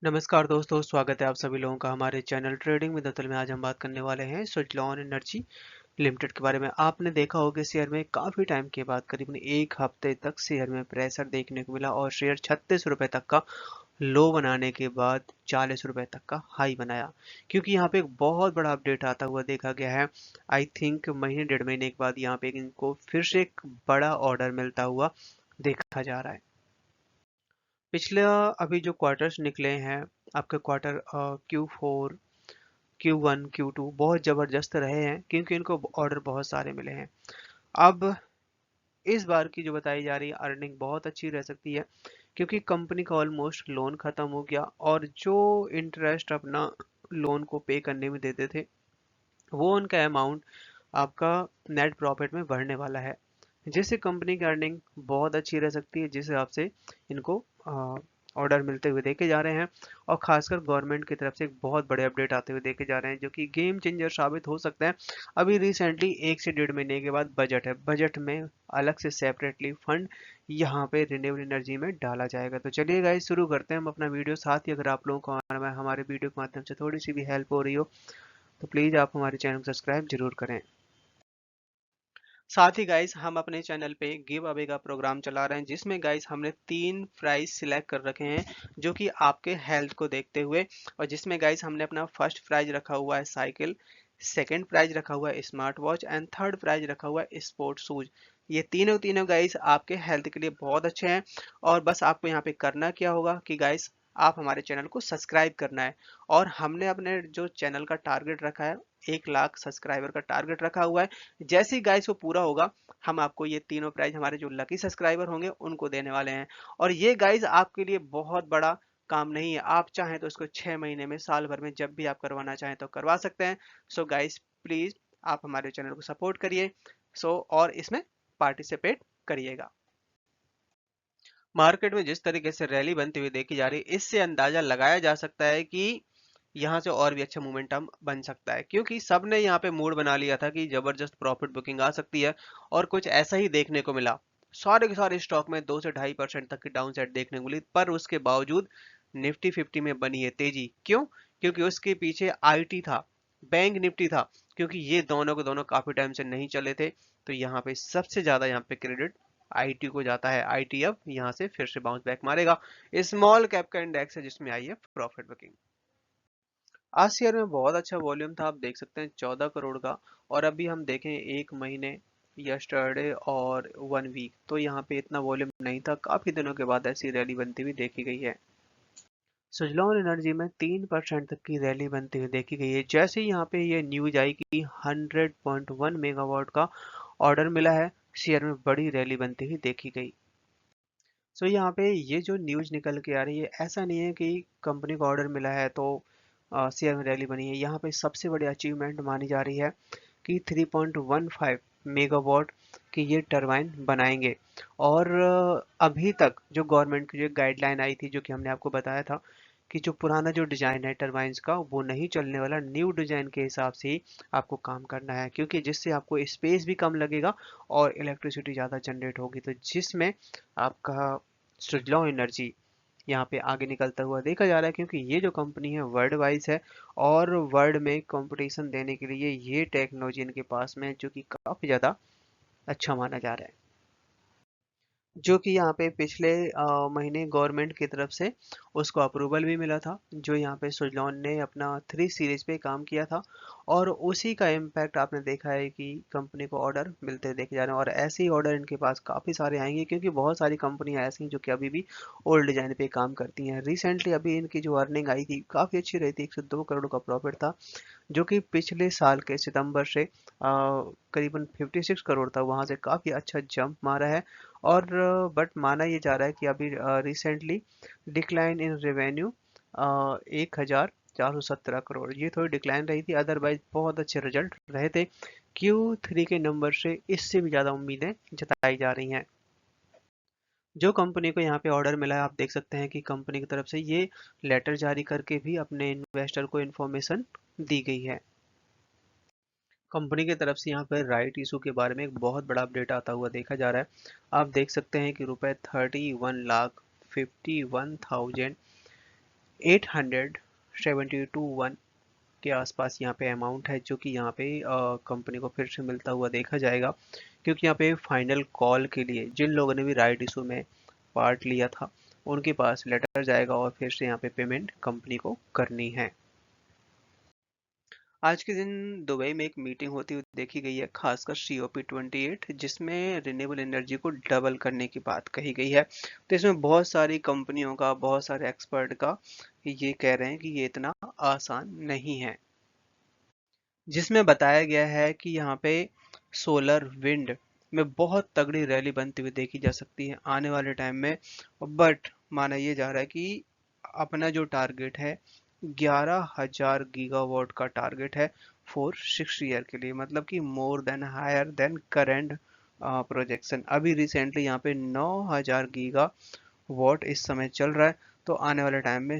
नमस्कार दोस्तों, स्वागत है आप सभी लोगों का हमारे चैनल ट्रेडिंग विद अतुल में। आज हम बात करने वाले हैं सुज़लॉन एनर्जी लिमिटेड के बारे में। आपने देखा होगा शेयर में काफ़ी टाइम के बाद करीबन एक हफ्ते तक शेयर में प्रेशर देखने को मिला और शेयर 36 रुपए तक का लो बनाने के बाद 40 रुपए तक का हाई बनाया, क्योंकि यहाँ पे एक बहुत बड़ा अपडेट आता हुआ देखा गया है। आई थिंक महीने डेढ़ महीने के बाद यहाँ पे इनको फिर से एक बड़ा ऑर्डर मिलता हुआ देखा जा रहा है। पिछले अभी जो क्वार्टर्स निकले हैं, आपके क्वार्टर Q4, Q1, Q2 बहुत ज़बरदस्त रहे हैं, क्योंकि इनको ऑर्डर बहुत सारे मिले हैं। अब इस बार की जो बताई जा रही है अर्निंग बहुत अच्छी रह सकती है, क्योंकि कंपनी का ऑलमोस्ट लोन खत्म हो गया और जो इंटरेस्ट अपना लोन को पे करने में देते थे, वो उनका अमाउंट आपका नेट प्रॉफिट में बढ़ने वाला है, जिससे कंपनी की अर्निंग बहुत अच्छी रह सकती है, जिस हिसाब से इनको ऑर्डर मिलते हुए देखे जा रहे हैं। और खासकर गवर्नमेंट की तरफ से एक बहुत बड़े अपडेट आते हुए देखे जा रहे हैं, जो कि गेम चेंजर साबित हो सकता है। अभी रिसेंटली 1 से 1.5 महीने के बाद बजट है, बजट में अलग से सेपरेटली फंड यहाँ पे रिन्यूएबल एनर्जी में डाला जाएगा। तो चलिए गाइस, शुरू करते हैं हम अपना वीडियो। साथ ही अगर आप लोगों को हमारे वीडियो के माध्यम से थोड़ी सी भी हेल्प हो रही हो, तो प्लीज़ आप हमारे चैनल को सब्सक्राइब जरूर करें। साथ ही गाइस, हम अपने चैनल पे गिव अवे का प्रोग्राम चला रहे हैं, जिसमें गाइस हमने 3 प्राइज सिलेक्ट कर रखे हैं, जो कि आपके हेल्थ को देखते हुए। और जिसमें गाइस हमने अपना फर्स्ट प्राइज रखा हुआ है साइकिल, सेकंड प्राइज रखा हुआ है smart watch and third prize रखा हुआ है स्पोर्ट शूज। ये तीनों तीनों गाइस आपके हेल्थ के लिए बहुत अच्छे हैं। और बस आपको यहाँ पे करना क्या होगा कि गाइस, आप हमारे चैनल को सब्सक्राइब करना है। और हमने अपने जो चैनल का टारगेट रखा है, 1 लाख सब्सक्राइबर का टारगेट रखा हुआ है। जैसे ही गाइस वो पूरा होगा, हम आपको ये तीनों प्राइज हमारे जो लकी सब्सक्राइबर होंगे उनको देने वाले हैं। और ये गाइस आपके लिए बहुत बड़ा काम नहीं है, आप चाहें तो इसको 6 महीने में, साल भर में, जब भी आप करवाना चाहें तो करवा सकते हैं। सो गाइस, प्लीज आप हमारे चैनल को सपोर्ट करिए। और इसमें पार्टिसिपेट करिएगा। मार्केट में जिस तरीके से रैली बनती हुई देखी जा रही है, इससे अंदाजा लगाया जा सकता है कि यहाँ से और भी अच्छा मोमेंटम बन सकता है, क्योंकि सबने यहाँ पे मूड बना लिया था कि जबरदस्त प्रॉफिट बुकिंग आ सकती है। और कुछ ऐसा ही देखने को मिला। सारे के सारे स्टॉक में 2 से 2.5% तक की डाउन साइड देखने को मिली, पर उसके बावजूद निफ्टी 50 में बनी है तेजी। क्यों? क्योंकि उसके पीछे आईटी था, बैंक निफ्टी था, क्योंकि ये दोनों के दोनों काफी टाइम से नहीं चले थे। तो यहाँ पे सबसे ज्यादा यहाँ पे क्रेडिट आईटी को जाता है। आईटी अब यहाँ से फिर से बाउंस बैक मारेगा। स्मॉल कैप का इंडेक्स है, जिसमें आई है प्रॉफिट बुकिंग। आज शेयर में बहुत अच्छा वॉल्यूम था, आप देख सकते हैं 14 करोड़ का। और अभी हम देखें 1 महीने, यस्टरडे और 1 वीक, तो यहाँ पे इतना वॉल्यूम नहीं था। काफी दिनों के बाद ऐसी रैली बनती हुई देखी गई है। सुजलॉन एनर्जी में 3% तक की रैली बनती हुई देखी गई है। जैसे ही यहाँ पे ये न्यूज आई कि 100.1 मेगावाट का ऑर्डर मिला है, शेयर में बड़ी रैली बनती हुई देखी गई। यहाँ पे ये जो न्यूज निकल के आ रही है, ऐसा नहीं है कि कंपनी को ऑर्डर मिला है तो शेयर में रैली बनी है। यहाँ पे सबसे बड़ी अचीवमेंट मानी जा रही है कि 3.15 मेगावाट की ये टरबाइन बनाएंगे। और अभी तक जो गवर्नमेंट की जो गाइडलाइन आई थी, जो कि हमने आपको बताया था कि जो पुराना जो डिजाइन है टरबाइन्स का, वो नहीं चलने वाला, न्यू डिजाइन के हिसाब से ही आपको काम करना है, क्योंकि जिससे आपको स्पेस भी कम लगेगा और इलेक्ट्रिसिटी ज़्यादा जनरेट होगी, तो जिसमें आपका सुजलॉन एनर्जी यहाँ पे आगे निकलता हुआ देखा जा रहा है, क्योंकि ये जो कंपनी है वर्ल्ड वाइज है और वर्ल्ड में कंपटीशन देने के लिए ये टेक्नोलॉजी इनके पास में है, जो कि काफ़ी ज़्यादा अच्छा माना जा रहा है। जो कि यहाँ पे पिछले महीने गवर्नमेंट की तरफ से उसको अप्रूवल भी मिला था, जो यहाँ पे सुजलॉन ने अपना 3 सीरीज पे काम किया था। और उसी का इम्पैक्ट आपने देखा है कि कंपनी को ऑर्डर मिलते देखे जा रहे हैं, और ऐसे ही ऑर्डर इनके पास काफ़ी सारे आएंगे, क्योंकि बहुत सारी कंपनियां ऐसी हैं जो कि अभी भी ओल्ड डिजाइन पे काम करती हैं। रिसेंटली अभी इनकी जो अर्निंग आई थी काफ़ी अच्छी रही थी, 102 करोड़ का प्रॉफिट था, जो कि पिछले साल के सितंबर से करीबन 56 करोड़ था, वहां से काफ़ी अच्छा जंप मारा है। और बट माना ये जा रहा है कि अभी recently decline in revenue 1417 crore, ये थोड़ी डिक्लाइन रही थी, अदरवाइज बहुत अच्छे रिजल्ट रहे थे। Q3 के नंबर से इससे भी ज़्यादा उम्मीदें जताई जा रही हैं। जो कंपनी को यहाँ पे ऑर्डर मिला है, आप देख सकते हैं कि कंपनी की तरफ से ये लेटर जारी करके भी अपने इन्वेस्टर को इन्फॉर्मेशन दी गई है। कंपनी की तरफ से यहाँ पर राइट इशू के बारे में एक बहुत बड़ा अपडेट आता हुआ देखा जा रहा है। आप देख सकते हैं कि रुपए 31,51,000 872 के आसपास यहाँ पे अमाउंट है, जो कि यहाँ पे कंपनी को फिर से मिलता हुआ देखा जाएगा, क्योंकि यहाँ पे फाइनल कॉल के लिए जिन लोगों ने भी राइट इशू में पार्ट लिया था उनके पास लेटर जाएगा और फिर से यहाँ पे पेमेंट कंपनी को करनी है। आज के दिन दुबई में एक मीटिंग होती हुई देखी गई है, खासकर COP28, जिसमें रिन्यूएबल एनर्जी को डबल करने की बात कही गई है। तो इसमें बहुत सारी कंपनियों का, बहुत सारे एक्सपर्ट का ये कह रहे हैं कि ये इतना आसान नहीं है, जिसमें बताया गया है कि यहाँ पे सोलर विंड में बहुत तगड़ी रैली बनती हुई देखी जा सकती है आने वाले टाइम में। बट माना ये जा रहा है कि अपना जो टारगेट है 11,000 गीगावाट का टारगेट है फॉर 6 ईयर के लिए, मतलब कि more than higher than current projection. अभी रिसेंटली यहाँ पे 9,000 गीगा वॉट इस समय चल रहा है। तो आने वाले टाइम में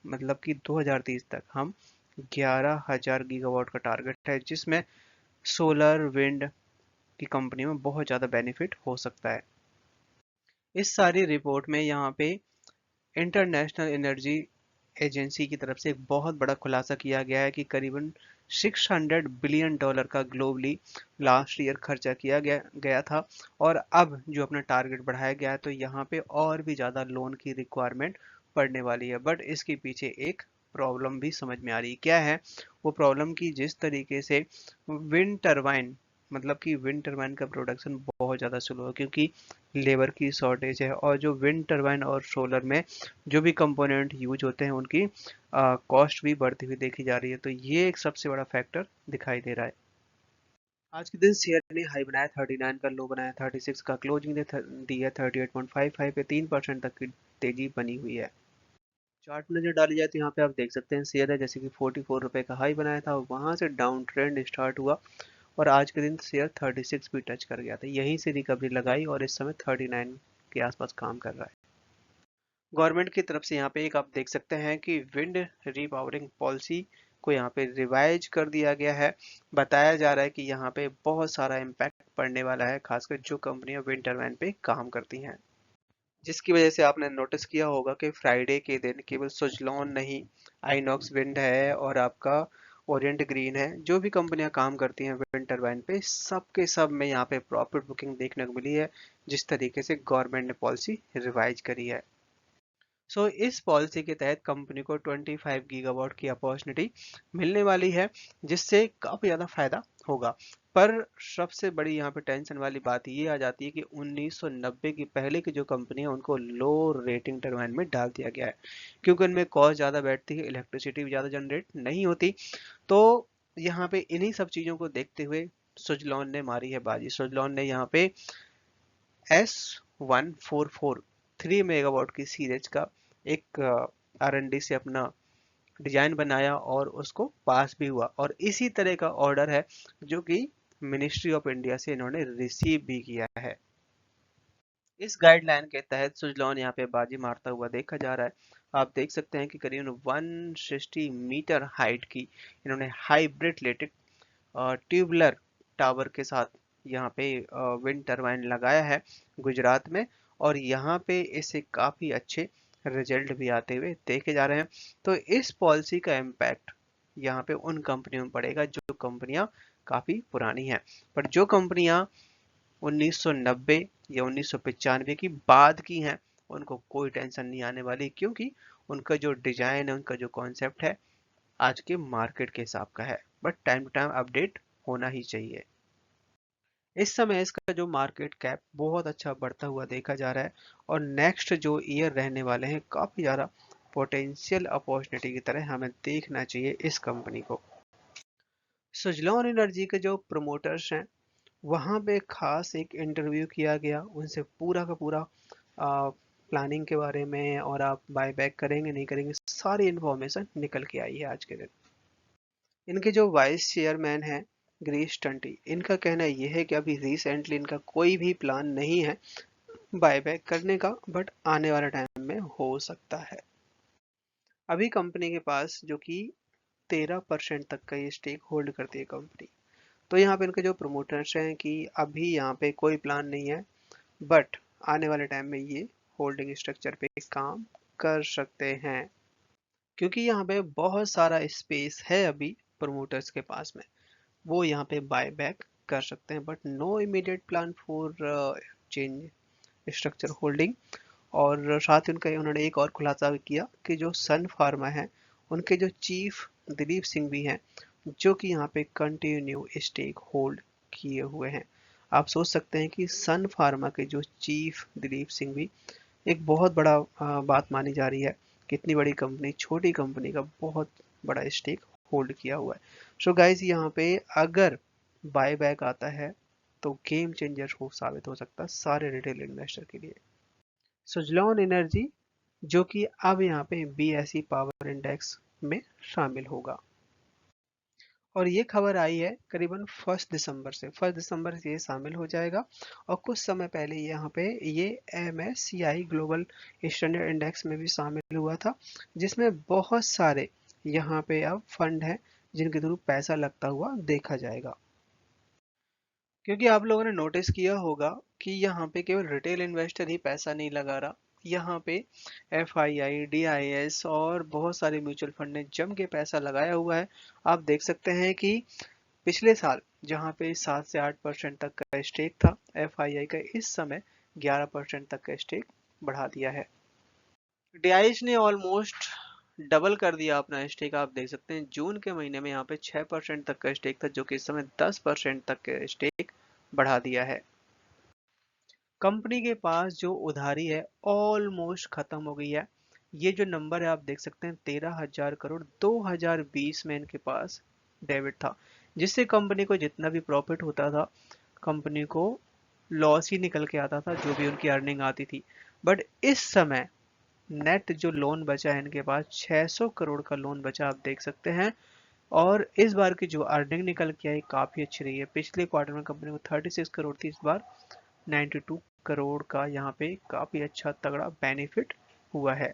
मतलब कि 2030 तक हम 11,000 गीगावाट का टारगेट है, जिसमें सोलर विंड की कंपनी में बहुत ज़्यादा बेनिफिट हो सकता है। इस सारी रिपोर्ट में यहाँ पे इंटरनेशनल एनर्जी एजेंसी की तरफ से एक बहुत बड़ा खुलासा किया गया है कि करीबन $600 बिलियन का ग्लोबली लास्ट ईयर खर्चा किया गया था, और अब जो अपना टारगेट बढ़ाया गया है तो यहाँ पे और भी ज़्यादा लोन की रिक्वायरमेंट पड़ने वाली है। बट इसके पीछे एक प्रॉब्लम भी समझ में आ रही है। क्या है वो प्रॉब्लम? की जिस तरीके से विंड टरबाइन, मतलब कि विंड टरबाइन का प्रोडक्शन बहुत ज़्यादा स्लो है, क्योंकि लेबर की शॉर्टेज है, और जो विंड टरबाइन और सोलर में जो भी कंपोनेंट यूज होते हैं उनकी कॉस्ट भी बढ़ती हुई देखी जा रही है। तो ये एक सबसे बड़ा फैक्टर दिखाई दे रहा है। आज के दिन शेयर ने हाई बनाया 39 का, लो बनाया 36 का, क्लोजिंग दी है 38.55 पे, 3% तक की तेजी बनी हुई है। चार्ट में नजर डाली जाए तो यहाँ पे आप देख सकते हैं शेयर है जैसे कि 44 रुपए का हाई बनाया था, वहां से डाउन ट्रेंड स्टार्ट हुआ और आज के दिन शेयर 36 भी टच कर गया था, यहीं से रिकवरी लगाई और इस समय 39 के आसपास काम कर रहा है। गवर्नमेंट की तरफ से यहाँ पे एक आप देख सकते हैं कि विंड रीपावरिंग पॉलिसी को यहाँ पे रिवाइज कर दिया गया है। बताया जा रहा है कि यहाँ पे बहुत सारा इम्पैक्ट पड़ने वाला है, खासकर जो कंपनियां विंड टरबाइन पे काम करती हैं, जिसकी वजह से आपने नोटिस किया होगा कि फ्राइडे के दिन केवल सुजलॉन नहीं, आइनॉक्स विंड है और आपका ओरिएंट ग्रीन है, जो भी कंपनियां काम करती हैं विंड टरबाइन पे, सब के सब में यहाँ पे प्रॉफिट बुकिंग देखने को मिली है, जिस तरीके से गवर्नमेंट ने पॉलिसी रिवाइज करी है। इस पॉलिसी के तहत कंपनी को 25 गीगावाट की अपॉर्चुनिटी मिलने वाली है, जिससे काफी ज्यादा फायदा होगा। पर सबसे बड़ी यहाँ पे टेंशन वाली बात ये आ जाती है कि 1990 की पहले की जो कंपनी है उनको लो रेटिंग टरबाइन में डाल दिया गया है, क्योंकि उनमें कॉस्ट ज्यादा बैठती है, इलेक्ट्रिसिटी भी ज्यादा जनरेट नहीं होती। तो यहाँ पे इन्हीं सब चीजों को देखते हुए सुजलॉन ने मारी है बाजी। सुजलॉन ने यहाँ पे S144 3 मेगावाट की सीरीज का एक R&D से अपना डिजाइन बनाया और उसको पास भी हुआ, और इसी तरह का ऑर्डर है जो कि मिनिस्ट्री ऑफ इंडिया से इन्होंने रिसीव भी किया है। इस गाइडलाइन के तहत सुजलॉन यहाँ पे बाजी मारता हुआ देखा जा रहा है। आप देख सकते हैं कि करीबन 160 मीटर हाइट की इन्होंने हाइब्रिड लेटेड ट्यूबलर टावर के साथ यहाँ पे विंड टरबाइन लगाया है गुजरात में, और यहाँ पे इसे काफी अच्छे रिजल्ट भी आते हुए देखे जा रहे हैं। तो इस पॉलिसी का इम्पैक्ट यहाँ पे उन कंपनियों में पड़ेगा जो कंपनियां काफी पुरानी हैं, पर जो कंपनियां 1990 या 1995 की बाद की हैं उनको कोई टेंशन नहीं आने वाली, क्योंकि उनका जो डिजाइन है, उनका जो कॉन्सेप्ट है आज के मार्केट के हिसाब का है। But time to time update होना ही चाहिए। इस समय इसका जो मार्केट कैप बहुत अच्छा बढ़ता हुआ देखा जा रहा है, और नेक्स्ट जो ईयर रहने वाले हैं काफी ज्यादा पोटेंशियल अपॉर्चुनिटी की तरह हमें देखना चाहिए इस कंपनी को। सुजलॉन एनर्जी के जो प्रमोटर्स हैं वहां पे खास एक इंटरव्यू किया गया, उनसे पूरा का पूरा प्लानिंग के बारे में और आप बाय बैक करेंगे नहीं करेंगे सारी इन्फॉर्मेशन निकल के आई है आज के दिन। इनके जो वाइस चेयरमैन हैं ग्रीश टंटी, इनका कहना यह है कि अभी रिसेंटली इनका कोई भी प्लान नहीं है बायबैक करने का, बट आने वाले टाइम में हो सकता है। अभी कंपनी के पास जो कि 13% तक का ये स्टेक होल्ड करती है कंपनी। तो यहाँ पे इनके जो प्रमोटर्स हैं कि अभी यहाँ पे कोई प्लान नहीं है, बट आने वाले टाइम में ये होल्डिंग स्ट्रक्चर पे काम कर सकते हैं। क्योंकि यहाँ पे बहुत सारा स्पेस है अभी प्रमोटर्स के पास में, वो यहाँ पे बाय बैक कर सकते हैं, but no immediate plan for change structure holding. और साथ ही उनका उन्होंने एक और खुलासा भी किया कि जो सन फार्मा है उनके जो चीफ दिलीप सिंह भी हैं, जो कि यहाँ पे कंटिन्यू स्टेक होल्ड किए हुए हैं। आप सोच सकते हैं कि सन फार्मा के जो चीफ दिलीप सिंह भी एक बहुत बड़ा बात मानी जा रही है। कितनी बड़ी कंपनी, छोटी कंपनी का बहुत बड़ा स्टेक होल्ड किया हुआ है। सो गाइज यहाँ पे अगर बाय बैक आता है तो गेम चेंजर हो साबित हो सकता है सारे रिटेल इन्वेस्टर के लिए। सुजलॉन एनर्जी जो कि अब यहाँ पे बीएसई पावर इंडेक्स में शामिल होगा। और ये खबर आई है करीबन 1 दिसंबर से, 1 दिसंबर से ये शामिल हो जाएगा। और कुछ समय पहले यहाँ पे ये MSCI ग्लोबल स्टैंडर्ड इंडेक्स में भी शामिल हुआ था, जिसमें बहुत सारे यहाँ पे अब फंड हैं जिनके थ्रू पैसा लगता हुआ देखा जाएगा। क्योंकि आप लोगों ने नोटिस किया होगा कि यहाँ पे केवल रिटेल इन्वेस्टर ही पैसा नहीं लगा रहा, यहाँ पे FII, DIS और बहुत सारे म्यूचुअल फंड ने जम के पैसा लगाया हुआ है। आप देख सकते हैं कि पिछले साल जहाँ पे 7 से 8% तक का स्टेक था FII का, इस समय 11% तक का स्टेक बढ़ा दिया है। DIS ने ऑलमोस्ट डबल कर दिया अपना स्टेक। आप देख सकते हैं जून के महीने में यहाँ पे 6% तक का स्टेक था, जो कि इस समय 10% तक का स्टेक बढ़ा दिया है। कंपनी के पास जो उधारी है ऑलमोस्ट खत्म हो गई है। ये जो नंबर है आप देख सकते हैं 13,000 करोड़ 2020 में इनके पास डेबिट था, जिससे कंपनी को जितना भी प्रॉफिट होता था कंपनी को लॉस ही निकल के आता था, जो भी उनकी अर्निंग आती थी। बट इस समय नेट जो लोन बचा है इनके पास 600 करोड़ का लोन बचा, आप देख सकते हैं। और इस बार की जो अर्निंग निकल के आई काफ़ी अच्छी रही है। पिछले क्वार्टर में कंपनी को 36 करोड़ थी, इस बार 92 करोड़ का यहाँ पे काफ़ी अच्छा तगड़ा बेनिफिट हुआ है।